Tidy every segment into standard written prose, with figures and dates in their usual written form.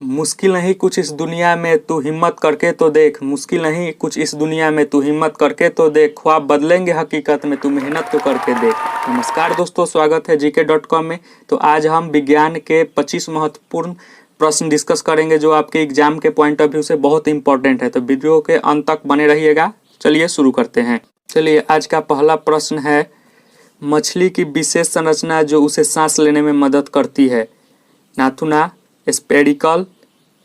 मुश्किल नहीं कुछ इस दुनिया में तू हिम्मत करके तो देख, मुश्किल नहीं कुछ इस दुनिया में तू हिम्मत करके तो देख, ख्वाब बदलेंगे हकीकत में तू मेहनत तो करके देख। नमस्कार दोस्तों, स्वागत है gk.com में। तो आज हम विज्ञान के 25 महत्वपूर्ण प्रश्न डिस्कस करेंगे जो आपके एग्जाम के पॉइंट ऑफ व्यू से बहुत इंपॉर्टेंट है। तो वीडियो के अंत तक बने रहिएगा। चलिए शुरू करते हैं। चलिए आज का पहला प्रश्न है, मछली की विशेष संरचना जो उसे सांस लेने में मदद करती है, नाथुना, स्पेडिकल,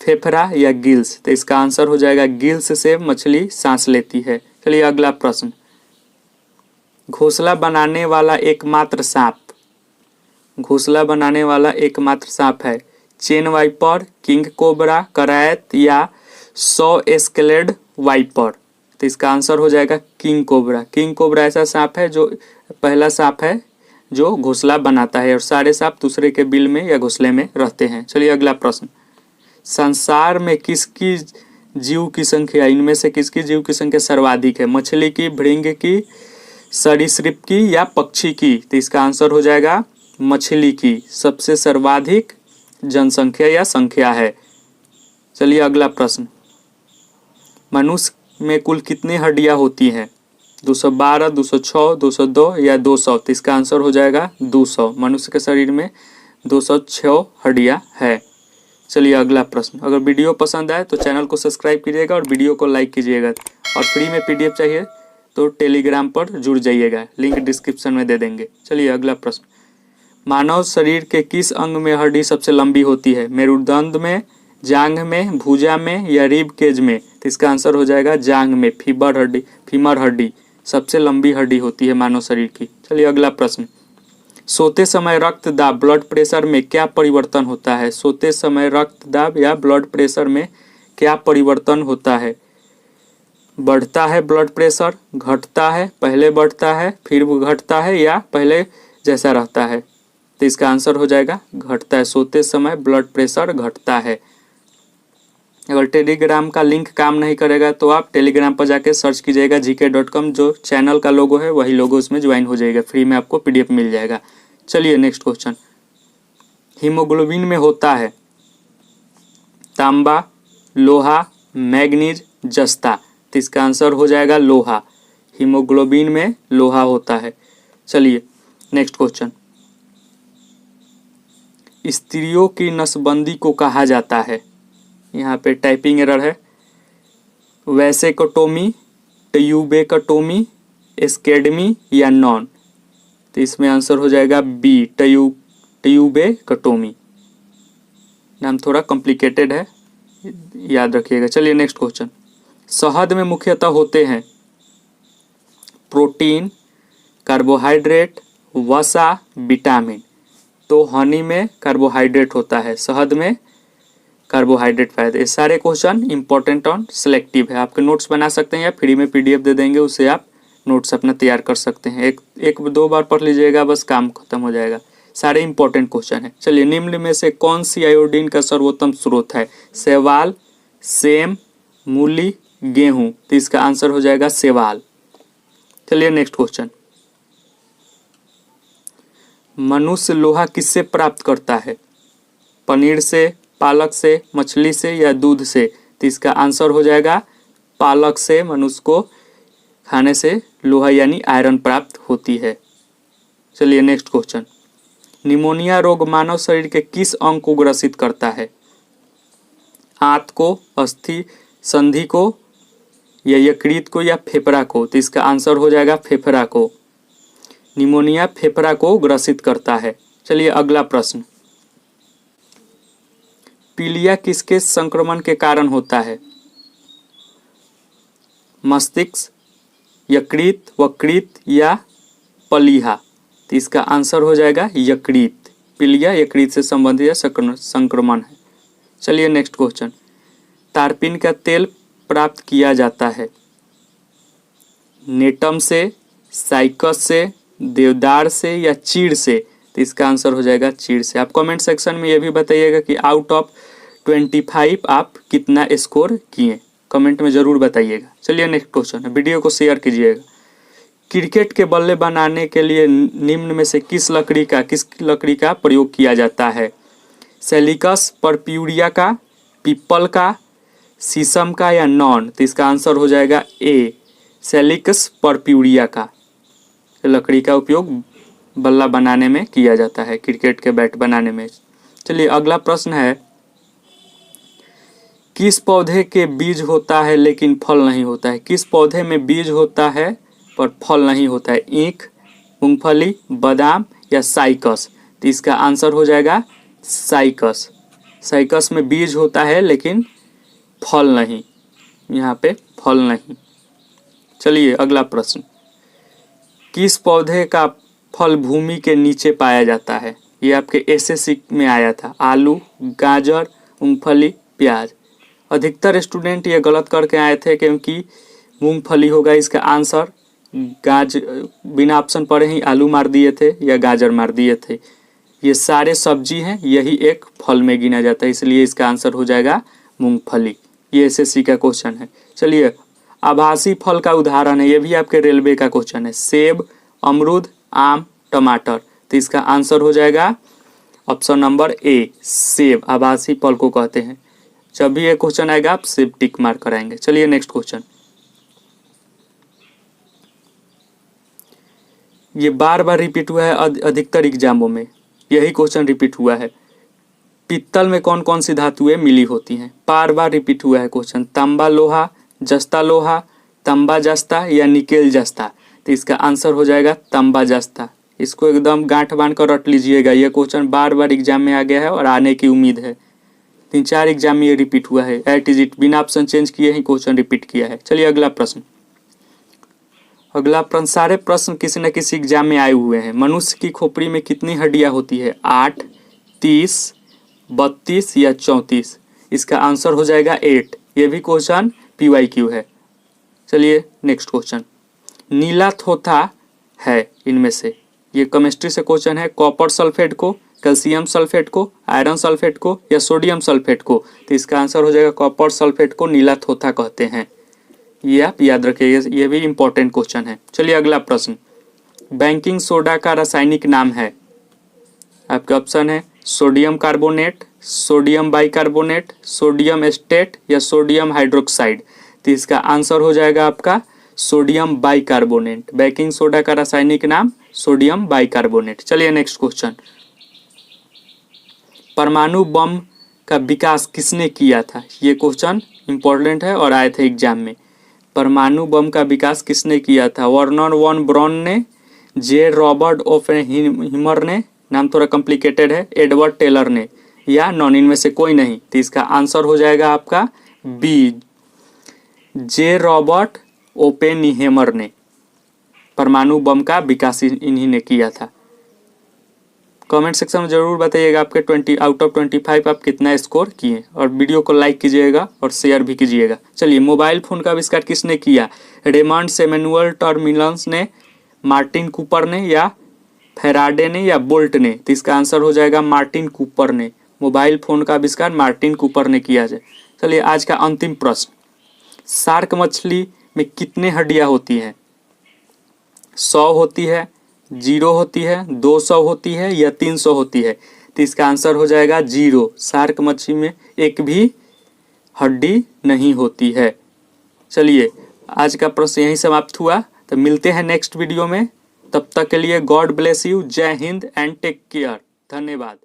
फेफड़ा या गिल्स। तो इसका आंसर हो जाएगा गिल्स से मछली सांस लेती है। चलिए अगला प्रश्न, घोंसला बनाने वाला एकमात्र सांप, घोंसला बनाने वाला एकमात्र सांप है चेन वाइपर, किंग कोबरा, करायत या सौ एस्केलेड वाइपर। तो इसका आंसर हो जाएगा किंग कोबरा। किंग कोबरा ऐसा सांप है जो पहला सांप है जो घोंसला बनाता है और सारे सांप दूसरे के बिल में या घोंसले में रहते हैं। चलिए अगला प्रश्न, संसार में किसकी जीव की संख्या, इनमें से किसकी जीव की संख्या सर्वाधिक है, मछली की, भृंग की, सरीसृप की या पक्षी की। तो इसका आंसर हो जाएगा मछली की सबसे सर्वाधिक जनसंख्या या संख्या है। चलिए अगला प्रश्न, मनुष्य में कुल कितनी हड्डियां होती हैं, 212, 206, 202 या 200। तो इसका आंसर हो जाएगा 200। मनुष्य के शरीर में 206 हड्डियां है। चलिए अगला प्रश्न, अगर वीडियो पसंद आए तो चैनल को सब्सक्राइब कीजिएगा और वीडियो को लाइक कीजिएगा और फ्री में पीडीएफ चाहिए तो टेलीग्राम पर जुड़ जाइएगा, लिंक डिस्क्रिप्शन में दे देंगे। चलिए अगला प्रश्न, मानव शरीर के किस अंग में हड्डी सबसे लंबी होती है, मेरुदंड में, जांघ में, भुजा में या रिब केज में। तो इसका आंसर हो जाएगा जांघ में, फीमर हड्डी सबसे लंबी हड्डी होती है मानव शरीर की। चलिए अगला प्रश्न, सोते समय रक्तदाब, ब्लड प्रेशर में क्या परिवर्तन होता है, सोते समय रक्तदाब या ब्लड प्रेशर में क्या परिवर्तन होता है, बढ़ता है ब्लड प्रेशर, घटता है, पहले बढ़ता है फिर घटता है या पहले जैसा रहता है। तो इसका आंसर हो जाएगा घटता है, सोते समय ब्लड प्रेशर घटता है। अगर टेलीग्राम का लिंक काम नहीं करेगा तो आप टेलीग्राम पर जाके सर्च कीजिएगा gk.com, जो चैनल का लोगो है वही लोगो उसमें ज्वाइन हो जाएगा, फ्री में आपको पीडीएफ मिल जाएगा। चलिए नेक्स्ट क्वेश्चन, हीमोग्लोबिन में होता है तांबा, लोहा, मैग्नीज, जस्ता। तो इसका आंसर हो जाएगा लोहा, हीमोग्लोबिन में लोहा होता है। चलिए नेक्स्ट क्वेश्चन, स्त्रियों की नसबंदी को कहा जाता है, यहाँ पे टाइपिंग एरर है, वैसेकोटोमी, ट्यूबेकटोमी, एस्केडमी या नॉन। तो इसमें आंसर हो जाएगा बी, ट्यूबेकटोमी। नाम थोड़ा कॉम्प्लिकेटेड है, याद रखिएगा। चलिए नेक्स्ट क्वेश्चन, शहद में मुख्यतः होते हैं प्रोटीन, कार्बोहाइड्रेट, वसा, विटामिन। तो हनी में कार्बोहाइड्रेट होता है, शहद में कार्बोहाइड्रेट पाया। ये सारे क्वेश्चन इंपॉर्टेंट और सिलेक्टिव है, आपके नोट्स बना सकते हैं या फ्री में पीडीएफ दे देंगे, उससे आप नोट्स अपना तैयार कर सकते हैं। एक दो बार पढ़ लीजिएगा, बस काम खत्म हो जाएगा। सारे इंपॉर्टेंट क्वेश्चन है। चलिए, निम्न में से कौन सी आयोडीन का सर्वोत्तम स्रोत है, शैवाल, सेम, मूली, गेहूं। तो इसका आंसर हो जाएगा शैवाल। चलिए नेक्स्ट क्वेश्चन, मनुष्य लोहा किससे प्राप्त करता है, पनीर से, पालक से, मछली से या दूध से। तो इसका आंसर हो जाएगा पालक से, मनुष्य को खाने से लोहा यानी आयरन प्राप्त होती है। चलिए नेक्स्ट क्वेश्चन, निमोनिया रोग मानव शरीर के किस अंग को ग्रसित करता है, आंत को, अस्थि संधि को या यकृत को या फेफड़ा को। तो इसका आंसर हो जाएगा फेफड़ा को, निमोनिया फेफड़ा को ग्रसित करता है। चलिए अगला प्रश्न, पीलिया किसके संक्रमण के कारण होता है, मस्तिष्क, यकृत, वकृत या पलीहा। तो इसका आंसर हो जाएगा यकृत, पीलिया यकृत से संबंधित संक्रमण है। चलिए नेक्स्ट क्वेश्चन, तारपीन का तेल प्राप्त किया जाता है नेटम से, साइकस से, देवदार से या चीड़ से। तो इसका आंसर हो जाएगा चीड़ से। आप कमेंट सेक्शन में ये भी बताइएगा कि आउट ऑफ 25 आप कितना स्कोर किए, कमेंट में ज़रूर बताइएगा। चलिए नेक्स्ट क्वेश्चन, वीडियो को शेयर कीजिएगा। क्रिकेट के बल्ले बनाने के लिए निम्न में से किस लकड़ी का प्रयोग किया जाता है, सेलिकस, परप्यूरिया का, पीपल का, शीशम का या नॉन? तो इसका आंसर हो जाएगा ए, सेलिकस पर्प्यूरिया का। लकड़ी का उपयोग बल्ला बनाने में किया जाता है, क्रिकेट के बैट बनाने में। चलिए अगला प्रश्न है, किस पौधे के बीज होता है लेकिन फल नहीं होता है? किस पौधे में बीज होता है पर फल नहीं होता है? ईख, मूंगफली, बादाम या साइकस? तो इसका आंसर हो जाएगा साइकस। साइकस में बीज होता है लेकिन फल नहीं, यहाँ पे फल नहीं। चलिए अगला प्रश्न, किस पौधे का फल भूमि के नीचे पाया जाता है? ये आपके एसएससी में आया था। आलू, गाजर, मूंगफली, प्याज। अधिकतर स्टूडेंट ये गलत करके आए थे क्योंकि मूंगफली होगा इसका आंसर। बिना ऑप्शन पढ़े ही आलू मार दिए थे या गाजर मार दिए थे। ये सारे सब्जी हैं, यही एक फल में गिना जाता है, इसलिए इसका आंसर हो जाएगा मूंगफली। ये एसएससी का क्वेश्चन है। चलिए आभासी फल का उदाहरण है, ये भी आपके रेलवे का क्वेश्चन है। सेब, अमरूद, आम, टमाटर। तो इसका आंसर हो जाएगा ऑप्शन नंबर ए, सेब। आभासी फल को कहते हैं। जब भी ये क्वेश्चन आएगा आप सेब टिक मार्क कराएंगे। चलिए नेक्स्ट क्वेश्चन, ये बार बार रिपीट हुआ है अधिकतर एग्जामों में, यही क्वेश्चन रिपीट हुआ है। पित्तल में कौन कौन सी धातुएं मिली होती हैं? बार बार रिपीट हुआ है क्वेश्चन। तांबा लोहा, जस्ता लोहा, तांबा जस्ता या निकेल जस्ता? तो इसका आंसर हो जाएगा तांबा जस्ता। इसको एकदम गांठ बांध कर रट लीजिएगा, यह क्वेश्चन बार बार एग्जाम में आ गया है और आने की उम्मीद है। 3-4 एग्जाम में ये रिपीट हुआ है। एट इज इट, बिना ऑप्शन चेंज किए ही क्वेश्चन रिपीट किया है। चलिए अगला प्रश्न, सारे प्रश्न किसी न किसी एग्जाम में आए हुए हैं। मनुष्य की खोपड़ी में कितनी हड्डियां होती है? 8, 30, 32 या 34? इसका आंसर हो जाएगा 8। ये भी क्वेश्चन PYQ है। चलिए नेक्स्ट क्वेश्चन, नीला थोथा है इनमें से, ये केमिस्ट्री से क्वेश्चन है। कॉपर सल्फेट को, कैल्शियम सल्फेट को, आयरन सल्फेट को या सोडियम सल्फेट को? तो इसका आंसर हो जाएगा कॉपर सल्फेट को नीला थोथा कहते हैं। ये आप याद रखिए, ये भी इंपॉर्टेंट क्वेश्चन है। चलिए अगला प्रश्न, बेकिंग सोडा का रासायनिक नाम है? आपके ऑप्शन है sodium carbonate, sodium bicarbonate, sodium estate या सोडियम हाइड्रोक्साइड? तो इसका आंसर हो जाएगा आपका सोडियम बाइकार्बोनेट। बेकिंग सोडा का रासायनिक नाम सोडियम बाइकार्बोनेट। चलिए नेक्स्ट क्वेश्चन, परमाणु बम का विकास किसने किया था? ये क्वेश्चन इंपॉर्टेंट है और आए थे एग्जाम में। परमाणु बम का विकास किसने किया था? वर्नर वॉन ब्रॉन ने, जे रॉबर्ट ओपेनहाइमर ने, नाम थोड़ा कॉम्प्लिकेटेड है, एडवर्ड टेलर ने, या नॉन? इनमें से कोई नहीं। तो इसका आंसर हो जाएगा आपका बी, जे रॉबर्ट ओपेनहाइमर ने परमाणु बम का विकास इन्हीं ने किया था। कमेंट सेक्शन में जरूर बताइएगा आपके 20 आउट ऑफ 25 आप कितना स्कोर किए, और वीडियो को लाइक कीजिएगा और शेयर भी कीजिएगा। चलिए मोबाइल फ़ोन का आविष्कार किसने किया? रेमंड सैमुअल टर्मिनल्स ने, मार्टिन कूपर ने या फेराडे ने या बोल्ट ने? तो इसका आंसर हो जाएगा मार्टिन कूपर ने। मोबाइल फ़ोन का आविष्कार मार्टिन कूपर ने किया है। चलिए आज का अंतिम प्रश्न, शार्क मछली में कितने हड्डियाँ होती हैं? 100 होती है, 0 होती है, 200 होती है या 300 होती है? तो इसका आंसर हो जाएगा 0। शार्क मछली में एक भी हड्डी नहीं होती है। चलिए आज का प्रश्न यहीं समाप्त हुआ, तो मिलते हैं नेक्स्ट वीडियो में। तब तक के लिए गॉड ब्लेस यू, जय हिंद एंड टेक केयर। धन्यवाद।